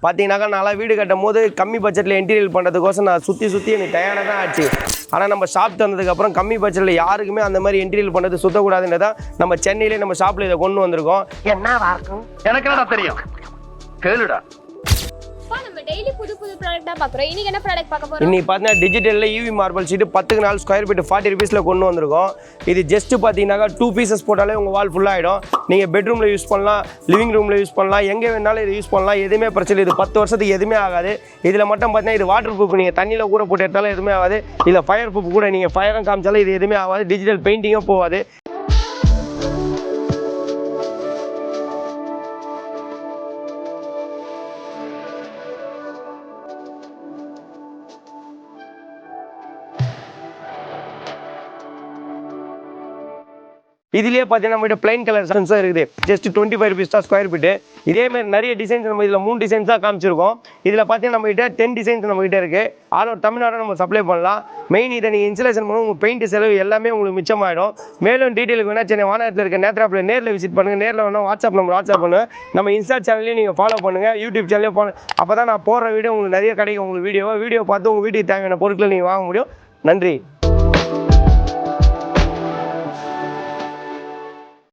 பார்த்தீங்கன்னாக்கா நான்லாம் வீடு கட்டும் போது கம்மி பட்ஜெட்டில் இன்டீரியர் பண்ணுறதுக்கோசம் நான் சுற்றி எனக்கு டயர்டாக தான் ஆச்சு. ஆனால் நம்ம ஷாப் தந்ததுக்கப்புறம் கம்மி பட்ஜெட்டில் யாருக்குமே அந்த மாதிரி இன்டீரியர் பண்ணுறது சுத்தக்கூடாதுன்றதான் நம்ம சென்னையிலே நம்ம ஷாப்பில் இதை கொண்டு வந்திருக்கோம். என்னவா இருக்கும் எனக்கு என்ன தெரியும், கேளுடா. நம்ம டெய்லி புது ப்ராடக்ட் தான் பார்க்குறோம். இன்னைக்கு என்ன ப்ராடக்ட் பார்க்க போறோம்? இன்னைக்கு பார்த்தீங்கன்னா டிஜிட்டலில் யூவி மார்பிள் ஷீட் 10க்கு 4 ஸ்கொயர் ஃபீட் 40 rupeesல கொண்டு வந்திருக்கோம். இது ஜஸ்ட் பார்த்தீங்கன்னாக்கா 2 pieces போட்டாலே உங்கள் வால் ஃபுல்லாக ஆகிடும். நீங்கள் பெட்ரூமில் யூஸ் பண்ணலாம், லிவிங் ரூமில் யூஸ் பண்ணலாம், எங்கே வேணாலும் இதை யூஸ் பண்ணலாம். எதுவுமே பிரச்சனை. இது 10 வருஷத்துக்கு எதுவுமே ஆகாது. இதில் மட்டும் பார்த்தீங்கன்னா இது வாட்டர் ப்ரூஃப். நீங்கள் தண்ணியில் கூட போட்டு எடுத்தாலும் எதுவுமே ஆகாது. இதில் ஃபயர் ப்ரூஃப் கூட நீங்கள் ஃபயரும் காமிச்சாலும் இது எதுவுமே ஆகாது. டிஜிட்டல் பெயிண்டிங்கும் போகாது. இதுலேயே பார்த்தீங்கன்னா நம்மகிட்ட பிளைன் கலர் சென்ஸாக இருக்குது. ஜஸ்ட் 25 rupees தான் ஸ்கொயர் ஃபீட்டு. இதேமாதிரி நிறைய டிசைன்ஸ் நம்ம இதில் 3 டிசைன்ஸ் தான் காமிச்சிருக்கோம். இதில் பார்த்தீங்கன்னா நம்மகிட்ட 10 டிசைன்ஸ் நம்மகிட்ட இருக்குது. ஆல் ஓவர் தமிழ்நாடு நம்ம சப்ளை பண்ணலாம். மெயின் இதை நீங்கள் இன்ஸ்டலேஷன் பண்ணுவோம், உங்கள் பெயிண்ட் செலவு எல்லாமே உங்களுக்கு மிச்சமாகிடும். மேலும் டீட்டெயிலுக்கு வேணால் சென்னை வானகத்தில் இருக்க நேத்ராப்பில் நேரில் விசிட் பண்ணுங்கள். நேரில் வேணால் வாட்ஸ்அப் நம்பர் வாட்ஸ்அப் பண்ணுங்கள். நம்ம இன்ஸ்டா சேனல்லையும் நீங்கள் ஃபாலோ பண்ணுங்கள், யூடியூப் சேனலையும் ஃபாலோ. அப்போ தான் நான் போடுற வீடியோ உங்களுக்கு நிறைய கிடைக்கும். உங்களுக்கு வீடியோ பார்த்து உங்கள் வீட்டுக்கு தேவையான பொருட்களை நீங்கள் வாங்க முடியும். நன்றி.